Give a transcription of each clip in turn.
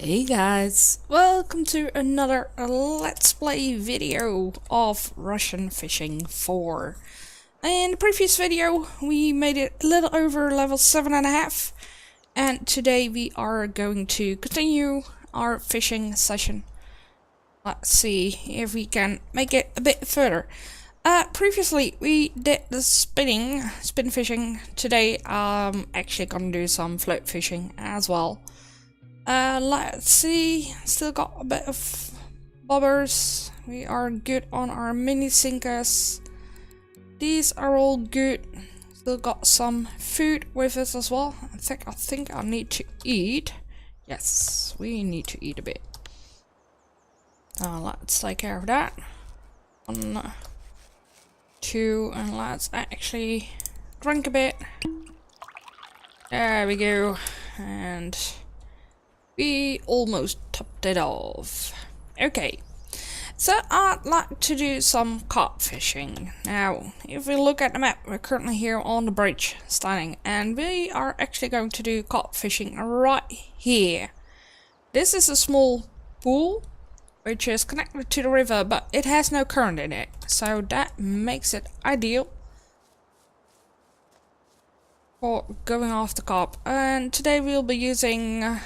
Hey guys, welcome to another Let's Play video of Russian Fishing 4. In the previous video we made it a little over level 7.5 and today we are going to continue our fishing session. Let's see if we can make it a bit further. Previously we did the spin fishing. Today I'm actually gonna do some float fishing as well. Let's see, still got a bit of bobbers. We are good on our mini sinkers. These are all good. Still got some food with us as well. I think I need to eat. Yes, we need to eat a bit. Let's take care of that. 1, 2, and let's actually drink a bit. There we go. And we almost topped it off. Okay, so I'd like to do some carp fishing. Now, if we look at the map, we're currently here on the bridge standing, and we are actually going to do carp fishing right here. This is a small pool which is connected to the river, but it has no current in it, so that makes it ideal for going after carp. And today we'll be using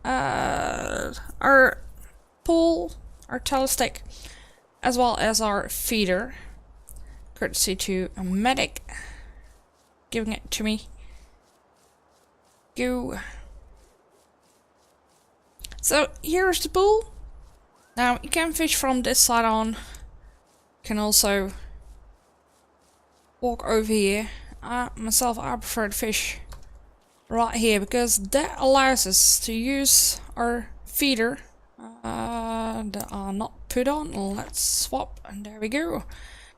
our pole, our telestick, as well as our feeder, courtesy to a medic giving it to me. Go. So here's the pool. Now you can fish from this side on. You can also walk over here. Myself, I prefer to fish right here because that allows us to use our feeder that are not put on. Let's swap, and there we go.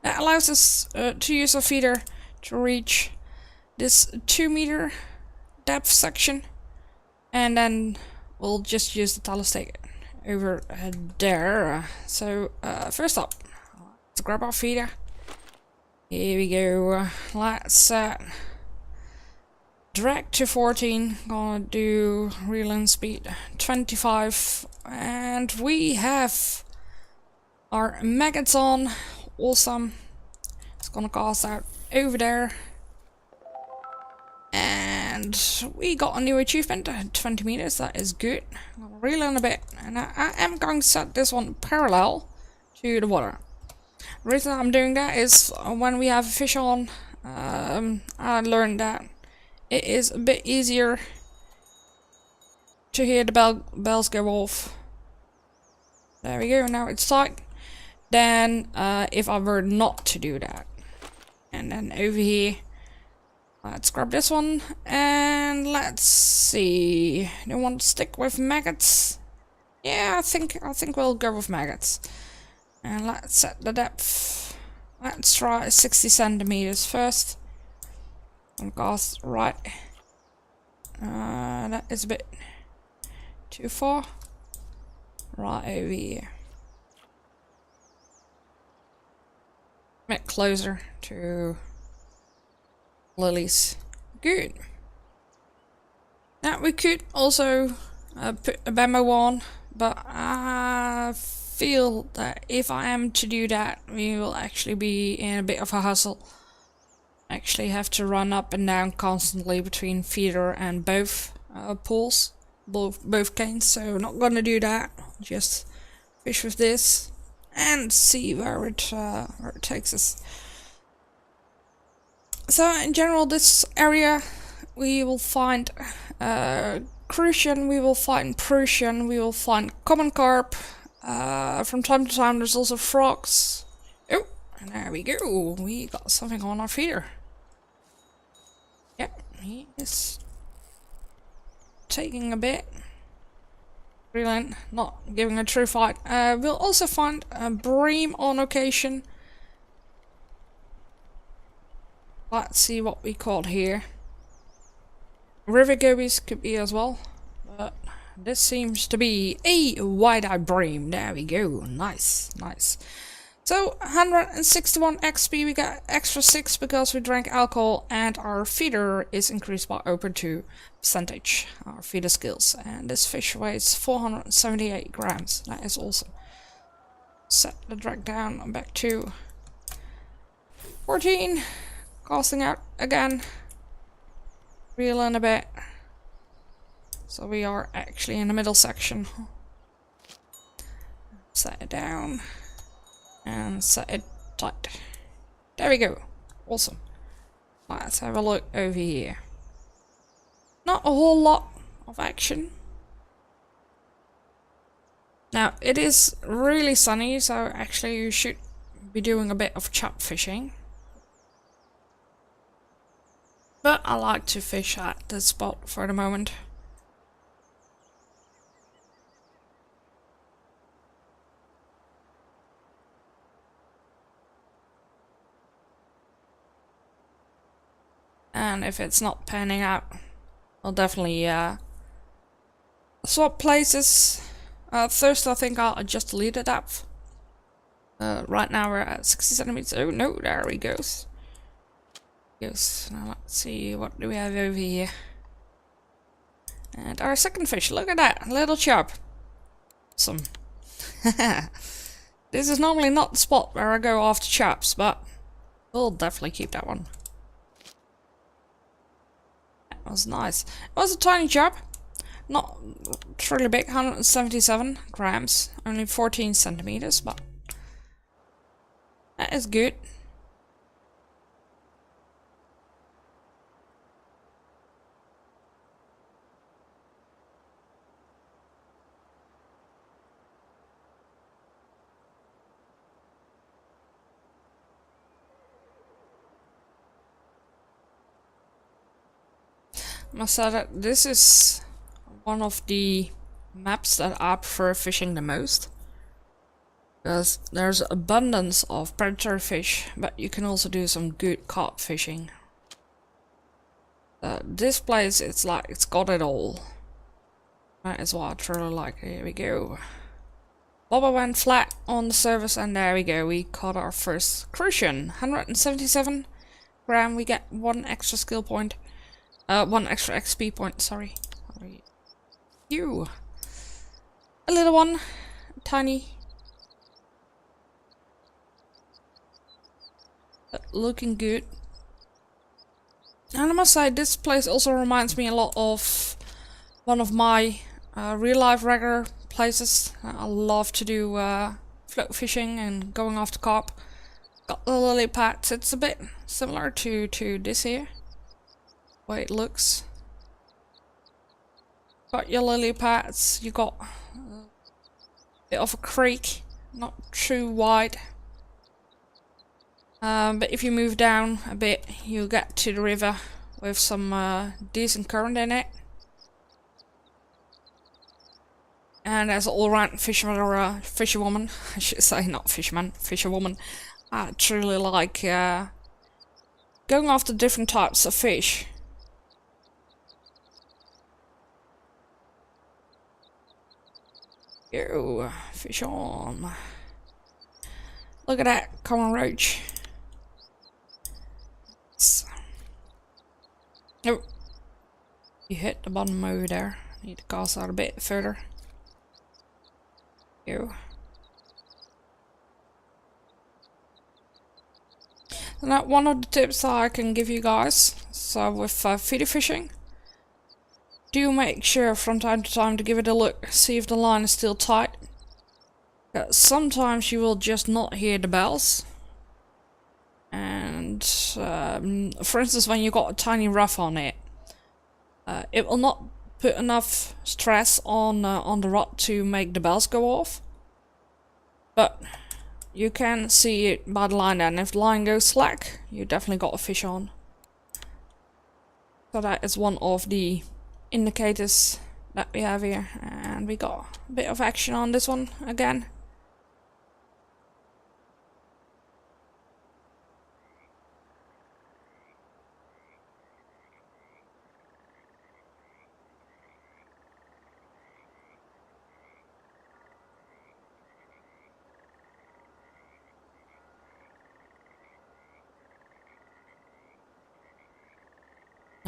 That allows us to use our feeder to reach this 2-meter depth section, and then we'll just use the telestick over there. So first up, let's grab our feeder. Here we go. Let's drag to 14, gonna do reeling speed 25, and we have our maggots on. Awesome. It's gonna cast out over there, and we got a new achievement, 20 meters. That is good. I'm gonna reel in a bit, and I am going to set this one parallel to the water. The reason I'm doing that is when we have a fish on, I learned that it is a bit easier to hear the bells go off. There we go, now it's tight. Then if I were not to do that. And then over here, let's grab this one, and let's see. Do you want to stick with maggots? Yeah, I think we'll go with maggots. And let's set the depth. Let's try 60 centimeters first. And cast right. That is a bit too far. Right over here. A bit closer to lilies. Good. Now we could also put a bamboo on, but I feel that if I am to do that, we will actually be in a bit of a hustle. Actually have to run up and down constantly between feeder and both poles, both canes, so not gonna do that. Just fish with this and see where it takes us. So in general, this area we will find crucian, we will find prussian, we will find common carp. From time to time there's also frogs. Oh, and there we go. We got something on our feeder. Yep, he is taking a bit. Brilliant, not giving a true fight. We'll also find a bream on occasion. Let's see what we caught here. River gobies could be as well, but this seems to be a wide-eyed bream. There we go. Nice, nice. So 161 XP, we got extra 6 because we drank alcohol, and our feeder is increased by 0.2%, our feeder skills. And this fish weighs 478 grams, that is awesome. Set the drag down back to 14, casting out again, reel in a bit. So we are actually in the middle section. Set it down. And set it tight. There we go. Awesome. Let's have a look over here. Not a whole lot of action. Now, it is really sunny, so actually you should be doing a bit of chop fishing. But I like to fish at this spot for the moment. And if it's not panning out, I'll definitely swap places. First, I think I'll adjust the leader depth. Right now we're at 60 centimeters. Oh no, there he goes. Now let's see, what do we have over here? And our second fish, look at that, little chub. Awesome. This is normally not the spot where I go after chubs, but we'll definitely keep that one. That was nice. It was a tiny chub. Not really big, 177 grams. Only 14 centimeters, but that is good. I must say that this is one of the maps that I prefer fishing the most, because there's abundance of predatory fish, but you can also do some good carp fishing. This place, it's like it's got it all. That is what I truly like. Here we go. Bobber went flat on the surface, and there we go. We caught our first crucian. 177 gram. We get 1 extra skill point. 1 extra XP point, sorry. You. A little one. Tiny. Looking good. And I must say, this place also reminds me a lot of one of my real life regular places. I love to do float fishing and going after carp. Got the lily pads. It's a bit similar to this here. Way it looks. Got your lily pads, you got a bit of a creek, not too wide. But if you move down a bit, you'll get to the river with some decent current in it. And as an all-round fisherman or a fisherwoman, I should say, not fisherman, fisherwoman, I truly like going after different types of fish. Yo, fish on. Look at that common roach. Oh, you hit the bottom over there. Need to cast out a bit further. Yo. Now, one of the tips I can give you guys, so with feeder fishing, do make sure from time to time to give it a look, see if the line is still tight. Sometimes you will just not hear the bells. And for instance, when you got a tiny rough on it, it will not put enough stress on the rod to make the bells go off. But you can see it by the line, and if the line goes slack, you definitely got a fish on. So that is one of the indicators that we have here, and we got a bit of action on this one again.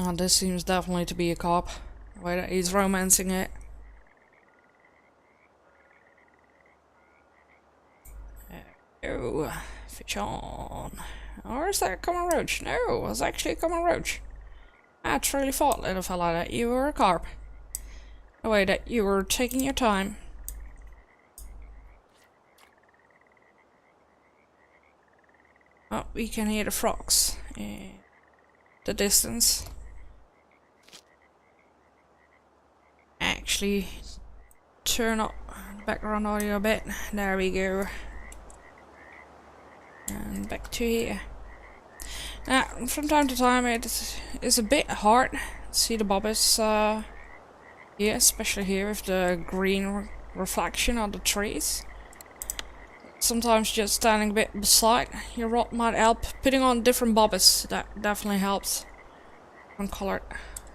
Oh, this seems definitely to be a cop. Wait, he's romancing it. Oh, fish on. Or is that a common roach? No, it was actually a common roach. I truly thought, little fella, that you were a carp. The way that you were taking your time. Oh, we can hear the frogs in the distance. Actually, turn up the background audio a bit. There we go. And back to here. Now, from time to time it is a bit hard to see the bobbers here, especially here with the green reflection on the trees. Sometimes just standing a bit beside your rod might help. Putting on different bobbers, that definitely helps. One color.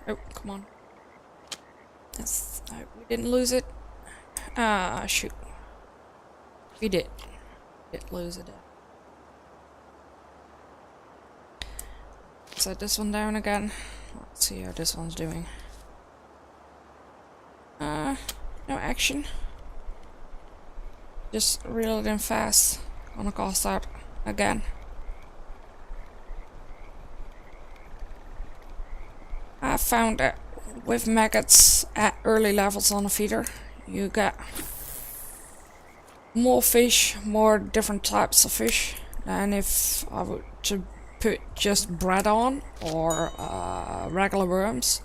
Oh, come on. Yes, we didn't lose it. Ah, shoot. We did. We did lose it. Set this one down again. Let's see how this one's doing. No action. Just reel it in fast. Gonna cast out again. I found that with maggots at early levels on a feeder, you get more fish, more different types of fish than if I were to put just bread on or regular worms.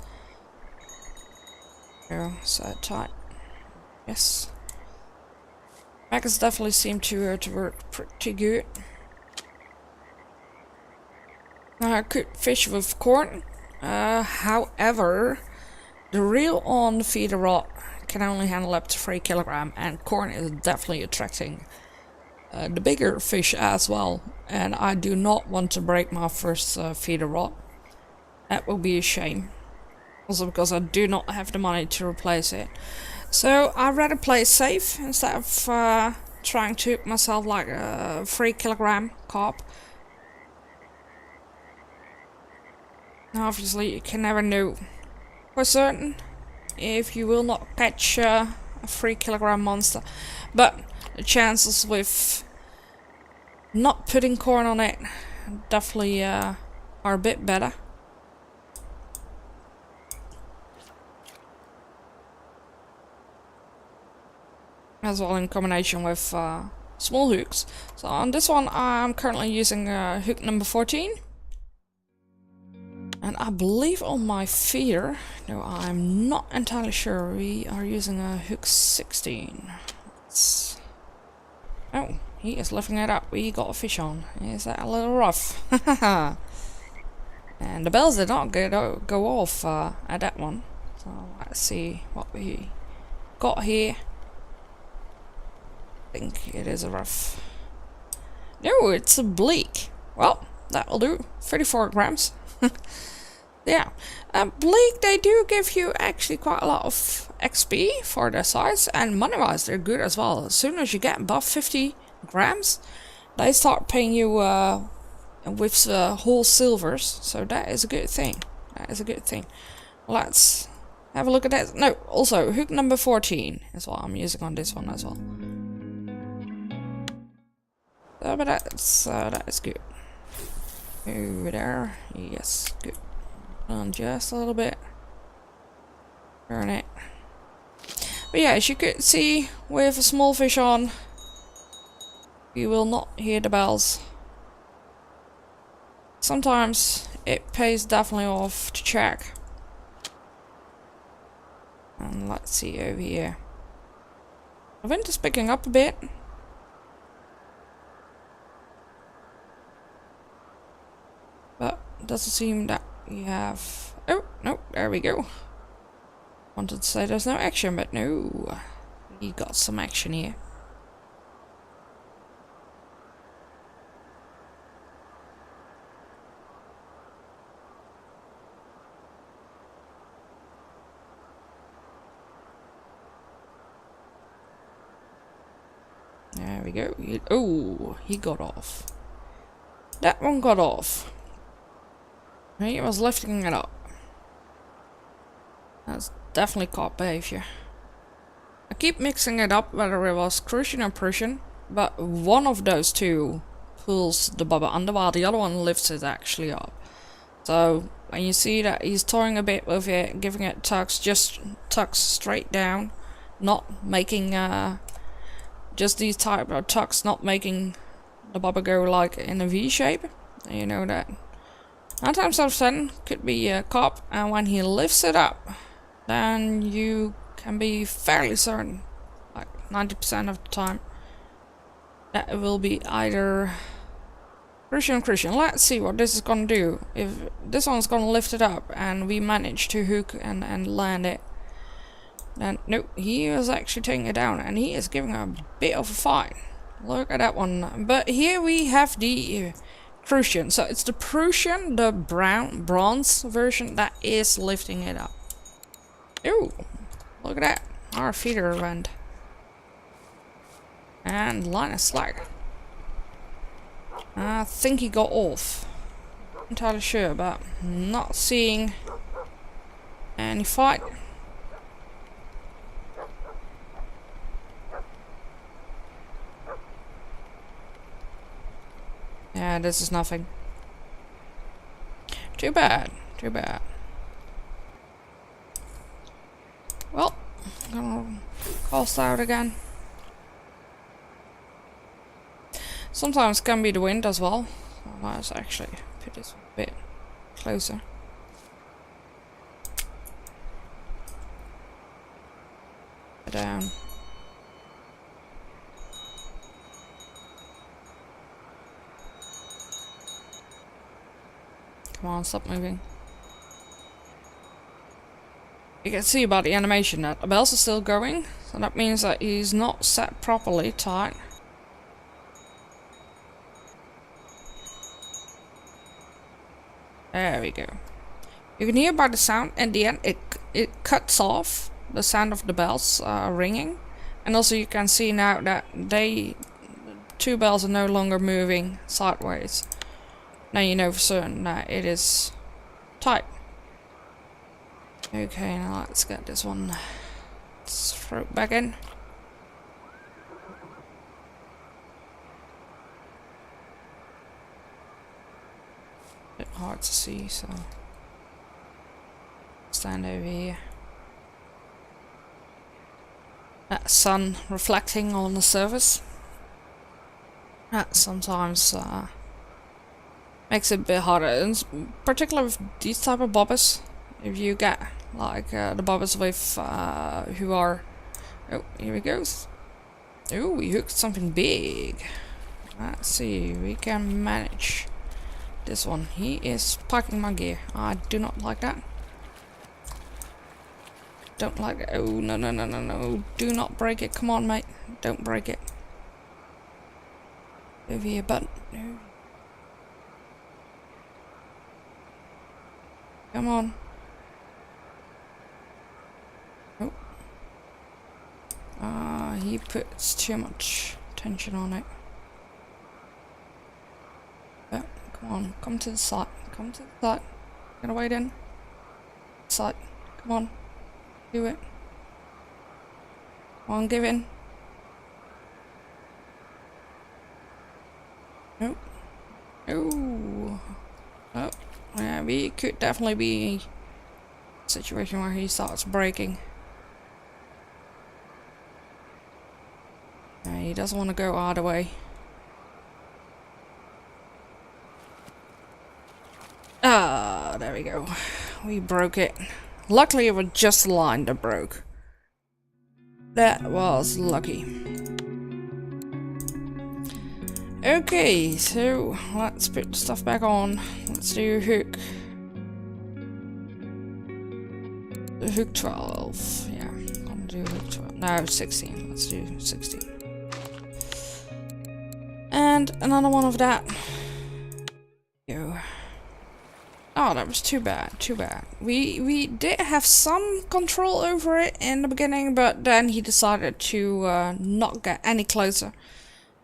Yeah, so tight. Yes. Maggots definitely seem to work pretty good. I could fish with corn. However, the reel on the feeder rod can only handle up to 3 kilograms, and corn is definitely attracting the bigger fish as well. And I do not want to break my first feeder rod. That will be a shame. Also because I do not have the money to replace it. So I'd rather play safe instead of trying to hook myself like a 3 kilogram carp. Now obviously you can never know for certain if you will not catch a 3 kilogram monster. But the chances with not putting corn on it definitely are a bit better. As well in combination with small hooks. So on this one I'm currently using hook number 14. And I believe on my feeder, no, I'm not entirely sure, we are using a hook 16. Oh, he is lifting it up. We got a fish on. Is that a little rough? And the bells did not go off at that one. So let's see what we got here. I think it is a rough. No, it's a bleak. Well, that'll do. 34 grams. Yeah. Bleak, they do give you actually quite a lot of XP for their size. And money-wise, they're good as well. As soon as you get above 50 grams, they start paying you with whole silvers. So that is a good thing. That is a good thing. Let's have a look at that. No, also, hook number 14 is what I'm using on this one as well. But that is good. Over there, yes, good. On just a little bit. Turn it. But yeah, as you could see, with a small fish on, you will not hear the bells. Sometimes it pays definitely off to check. And let's see over here. The wind is picking up a bit. But it doesn't seem that we have... Oh, no, there we go. Wanted to say there's no action, but no. We got some action here. There we go. Oh, he got off. That one got off. He was lifting it up. That's definitely caught behavior. I keep mixing it up whether it was Crucian or Prussian, but one of those two pulls the bobber under while the other one lifts it actually up. So when you see that he's toying a bit with it, giving it tucks, just tucks straight down, not making just these type of tucks, not making the bobber go like in a V shape. You know that 9 times out of 10 could be a cop, and when he lifts it up, then you can be fairly certain, like 90% of the time, that it will be either Christian. Let's see what this is gonna do. If this one's gonna lift it up and we manage to hook and land it, then nope, he is actually taking it down and he is giving a bit of a fight. Look at that one. But here we have the Prussian. So it's the Prussian, the bronze version, that is lifting it up. Ooh, look at that. Our feeder went. And line of slack. I think he got off. Not entirely sure, but not seeing any fight. Yeah, this is nothing. Too bad. Too bad. Well, I'm gonna cast out again. Sometimes it can be the wind as well. Let's actually put this a bit closer. Down. Come on, stop moving. You can see about the animation that the bells are still going, so that means that he's not set properly tight. There we go. You can hear by the sound in the end it cuts off the sound of the bells ringing, and also you can see now that two bells are no longer moving sideways. Now you know for certain that it is tight. Okay, now let's get this one. Let's throw it back in. Bit hard to see, so stand over here. That sun reflecting on the surface. That sometimes makes it a bit harder, and particularly with these type of bobbers. If you get like the bobbers with who are, oh, here he goes. Oh, we hooked something big. Let's see, we can manage this one. He is packing my gear. I do not like that. Don't like it. Oh, no, no, no, no, no. Do not break it. Come on, mate. Don't break it. Over here, button. No. Come on. Oh. He puts too much tension on it. Oh, come on. Come to the side. Come to the side. Gonna wait in. Side. Come on. Do it. Come on, give in. Nope. Oh. Oh. Yeah, we could definitely be a situation where he starts breaking. Yeah, he doesn't want to go either way. Ah, there we go. We broke it. Luckily it was just a line that broke. That was lucky. Okay, so let's put the stuff back on. Let's do hook. The hook 12. Yeah, I'm gonna do hook 12. No, 16. Let's do 16. And another one of that. Go. Oh, that was too bad. Too bad. We did have some control over it in the beginning, but then he decided to not get any closer.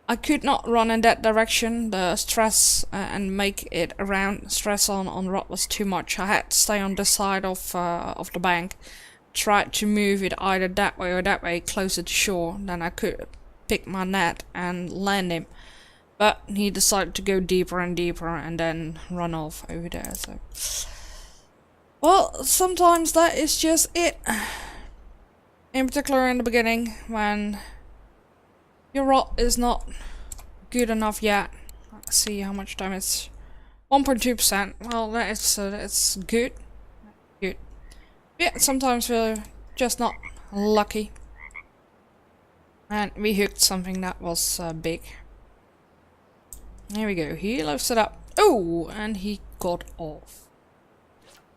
I could not run in that direction. The stress and make it around stress on Rod was too much. I had to stay on this side of the bank, tried to move it either that way or that way closer to shore, then I could pick my net and land him. But he decided to go deeper and deeper and then run off over there, so... Well, sometimes that is just it. In particular in the beginning, when your rod is not good enough yet. Let's see how much damage. 1.2%. Well, that's good. Good. Yeah, sometimes we're just not lucky. And we hooked something that was big. There we go. He lifts it up. Oh, and he got off.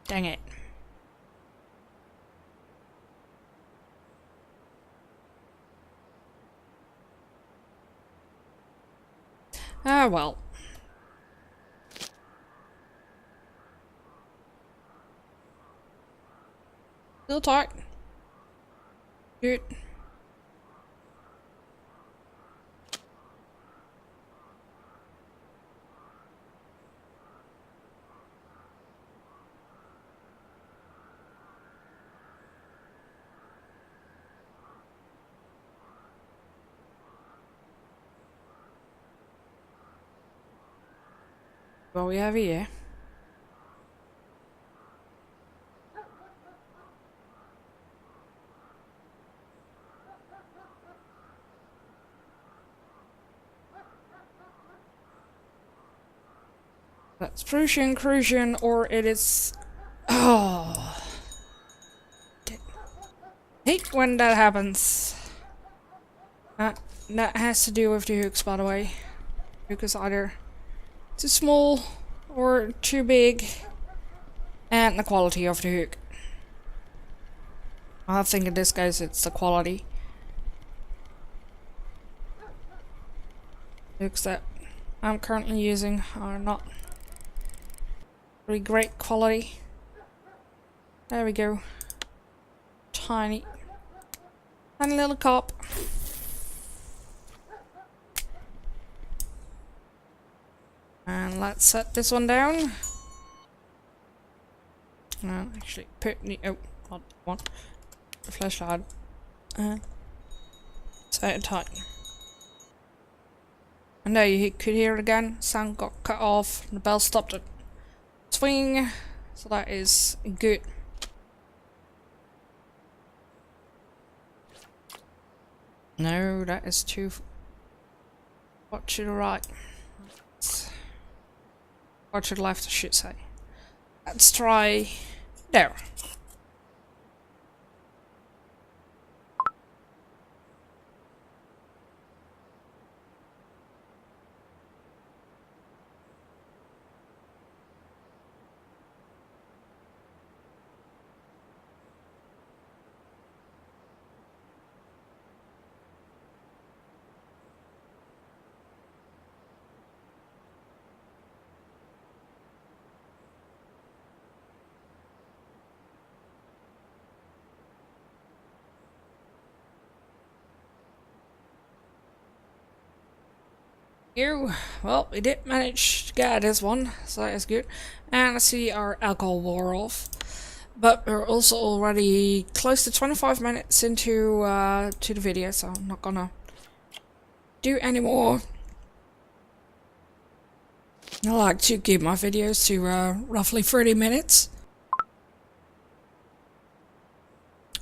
Dang it. Ah, well. Still tight. Good. What we have here. That's Prussian, or it is... Oh. Hate when that happens. That has to do with the hooks, by the way. Hook is either too small or too big, and the quality of the hook. I think in this case it's the quality. Hooks that I'm currently using are not really great quality. There we go. Tiny little cop. And let's set this one down. Actually, put the not one. The flashlight. Set it tight. And there you could hear it again. Sound got cut off. The bell stopped it swinging. So that is good. No, that is too. What to the right? Or to the left, I should say. Let's try there. Well, we did manage to get this one, so that is good. And I see our alcohol wore off. But we're also already close to 25 minutes into to the video, so I'm not gonna do any more. I like to keep my videos to roughly 30 minutes.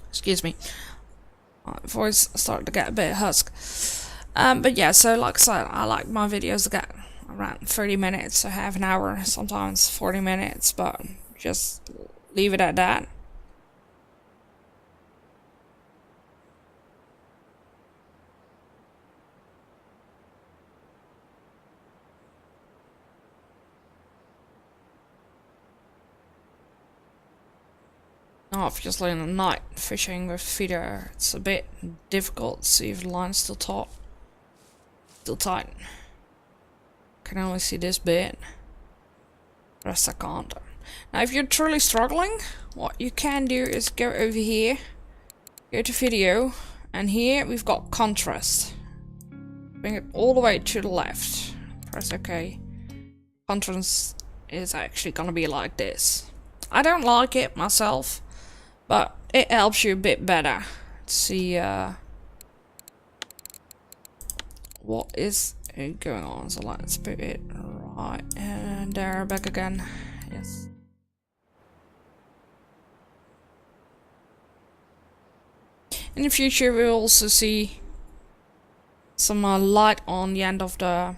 Excuse me. My voice started to get a bit husk. But yeah, so like I said, I like my videos to get around 30 minutes, so half an hour, sometimes 40 minutes, but just leave it at that. Obviously in the night, fishing with feeder, it's a bit difficult to see if the line's still taut. Still tight. Can only see this bit. The rest I can't. Now if you're truly struggling, what you can do is go over here, go to video, and here we've got contrast. Bring it all the way to the left. Press OK. Contrast is actually gonna be like this. I don't like it myself, but it helps you a bit better to see what is going on. So let's put it right, and there, back again. Yes. In the future we'll also see some light on the end of the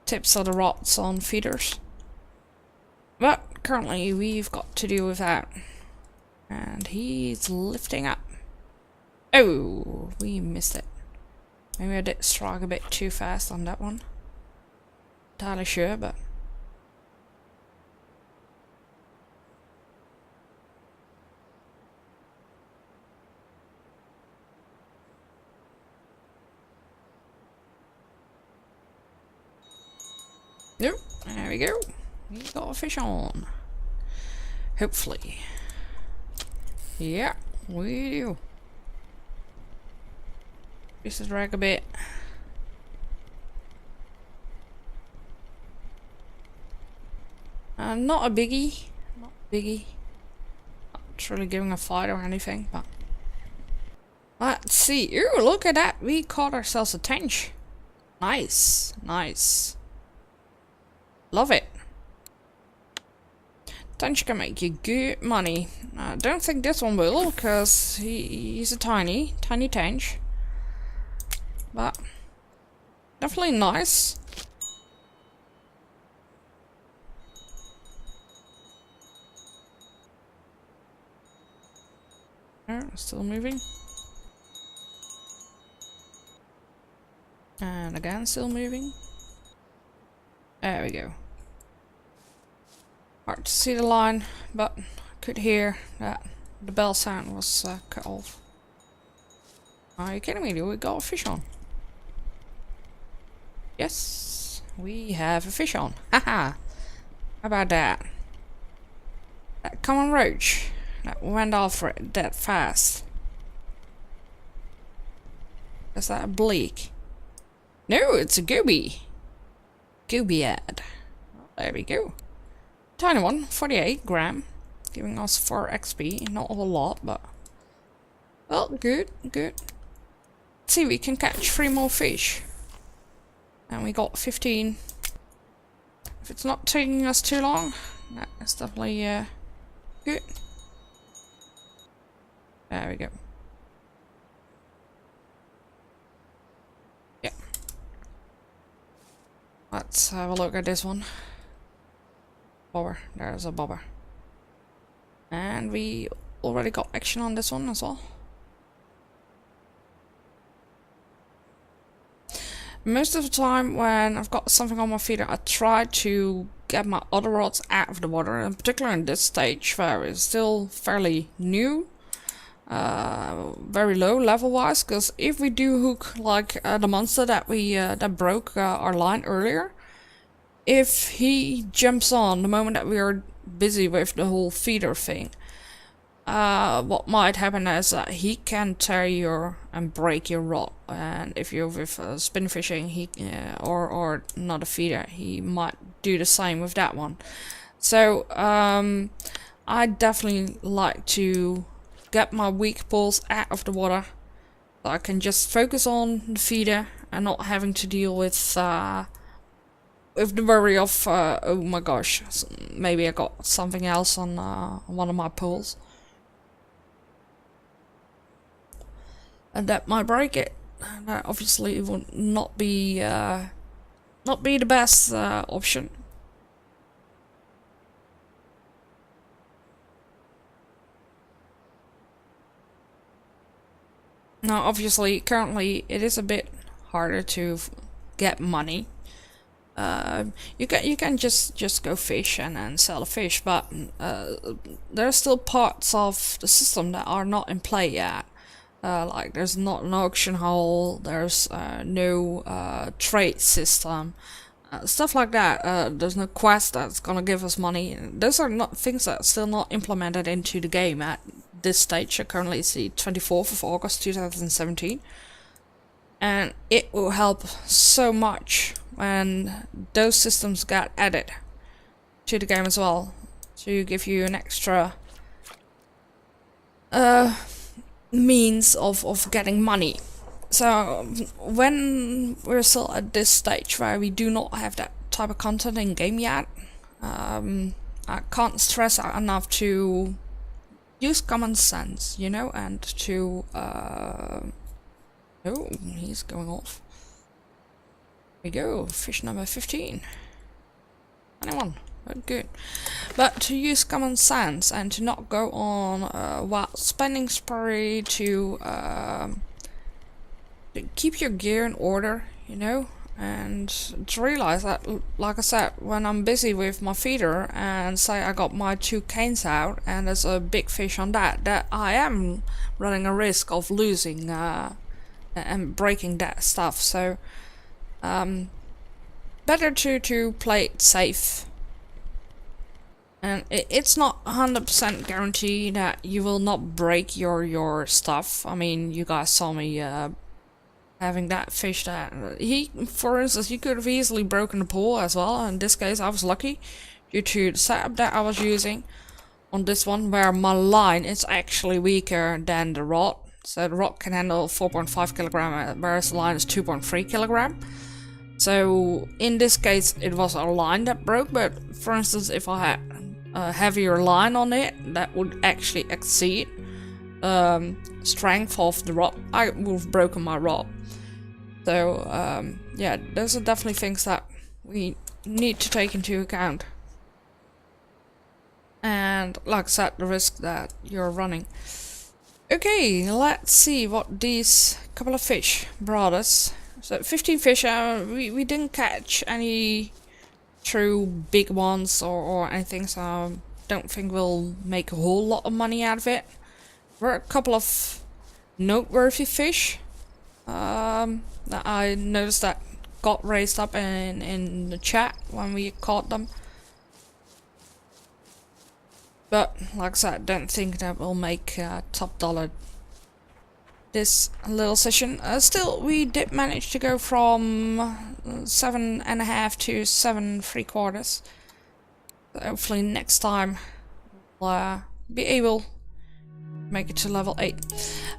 tips of the rods on feeders. But currently we've got to deal with that. And he's lifting up. Oh, we missed it. Maybe I did strike a bit too fast on that one. Entirely sure, but... Nope, there we go. We got a fish on. Hopefully. Yeah, we do. Just drag a bit. Not a biggie. Not biggie. Not really giving a fight or anything, but... Let's see. Ooh, look at that. We caught ourselves a tench. Nice. Nice. Love it. Tench can make you good money. I don't think this one will, because he's a tiny tench. But definitely nice. Still moving. And again, still moving. There we go. Hard to see the line, but I could hear that the bell sound was cut off. Are you kidding me? Do we got a fish on? Yes, we have a fish on. Haha! How about that? That common roach that went off that fast. Is that a bleak? No, it's a goby. Gobiad. There we go. Tiny one, 48 gram. Giving us 4 XP. Not a whole lot, but... Well, good, good. Let's see, we can catch 3 more fish. And we got 15. If it's not taking us too long, that's definitely good. There we go. Yeah. Let's have a look at this one. Bobber. There's a bobber. And we already got action on this one as well. Most of the time when I've got something on my feeder, I try to get my other rods out of the water, in particular in this stage where it's still fairly new, very low level wise, because if we do hook like the monster that we that broke our line earlier, if he jumps on the moment that we are busy with the whole feeder thing, what might happen is that he can tear your and break your rod, and if you're with spin fishing, he or not a feeder, he might do the same with that one. So I definitely like to get my weak pulls out of the water, so I can just focus on the feeder and not having to deal with the worry of oh my gosh, maybe I got something else on one of my pulls. And that might break it. That obviously would not be the best option. Now, obviously, currently it is a bit harder to get money. You can just go fish and sell a fish, but there are still parts of the system that are not in play yet. Like there's not an auction hall, there's no trade system, stuff like that. There's no quest that's gonna give us money. Those are not things that are still not implemented into the game at this stage. Currently it's the 24th of August 2017, and it will help so much when those systems get added to the game as well, to give you an extra means of getting money. So when we're still at this stage where we do not have that type of content in game yet, I can't stress out enough to use common sense, you know, and to oh, he's going off. Here we go, fish number 15. 21. Good. But to use common sense and to not go on a wild spending spree, to keep your gear in order, you know, and to realize that, like I said, when I'm busy with my feeder and say I got my 2 canes out and there's a big fish on that I am running a risk of losing and breaking that stuff. So better to play it safe. And it's not 100% guarantee that you will not break your stuff. I mean, you guys saw me having that fish that for instance, he could have easily broken the pole as well. In this case, I was lucky due to the setup that I was using on this one, where my line is actually weaker than the rod. So the rod can handle 4.5 kilogram, whereas the line is 2.3 kilogram. So in this case, it was a line that broke. But for instance, if I had a heavier line on it, that would actually exceed strength of the rod, I would have broken my rod. So yeah, those are definitely things that we need to take into account. And like I said, the risk that you're running. Okay, let's see what these couple of fish brought us. So 15 fish, we didn't catch any true big ones or anything, so I don't think we'll make a whole lot of money out of it. There were a couple of noteworthy fish that I noticed that got raised up in the chat when we caught them. But like I said, I don't think that will make top dollar this little session. Still, we did manage to go from 7.5 to 7 3/4. So hopefully next time we'll be able to make it to level 8.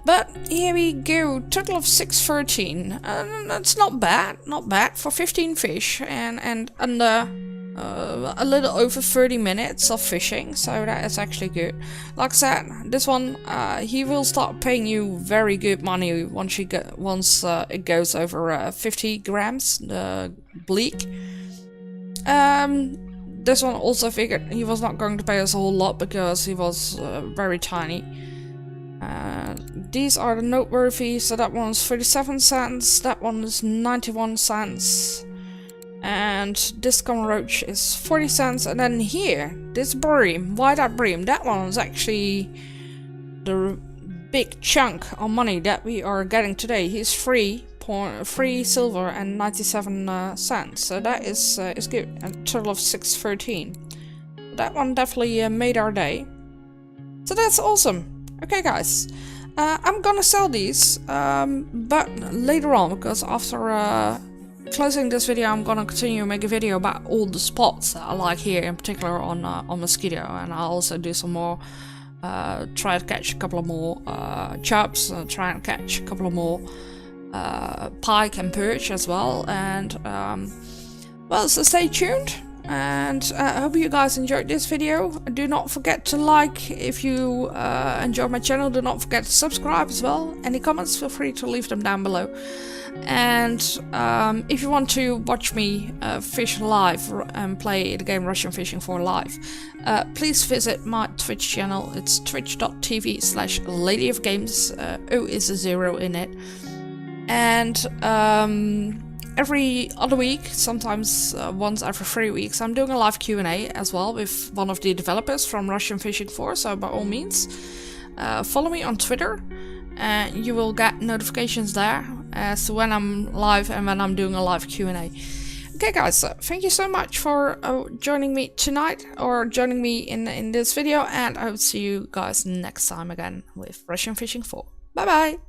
But here we go, total of 613. That's not bad for 15 fish and under a little over 30 minutes of fishing, so that is actually good. Like I said, this one he will start paying you very good money once it goes over 50 grams, the bleak. This one also figured he was not going to pay us a whole lot because he was very tiny. These are the noteworthy, so that one's 37 cents, that one is 91 cents. And this common roach is 40 cents, and then here, this bream, white-eyed bream, that one is actually the big chunk of money that we are getting today. He's free silver and 97 cents, so that is good. A total of 613. That one definitely made our day. So that's awesome. Okay, guys, I'm gonna sell these, but later on, because after closing this video, I'm gonna continue to make a video about all the spots that I like here, in particular on mosquito, and I'll also do some more, try to catch a couple of more chubs, try and catch a couple of more pike and perch as well, and well, so stay tuned, and I hope you guys enjoyed this video. Do not forget to like if you enjoyed my channel. Do not forget to subscribe as well. Any comments, feel free to leave them down below. And if you want to watch me fish live and play the game Russian Fishing 4 live, please visit my Twitch channel. It's twitch.tv/ladyofgames. O is a 0 in it. And every other week, sometimes once every 3 weeks, I'm doing a live Q&A as well with one of the developers from Russian Fishing 4. So by all means, follow me on Twitter. You will get notifications there as to when I'm live and when I'm doing a live Q&A. Okay, guys, thank you so much for joining me tonight, or joining me in this video, and I will see you guys next time again with Russian Fishing 4. Bye bye!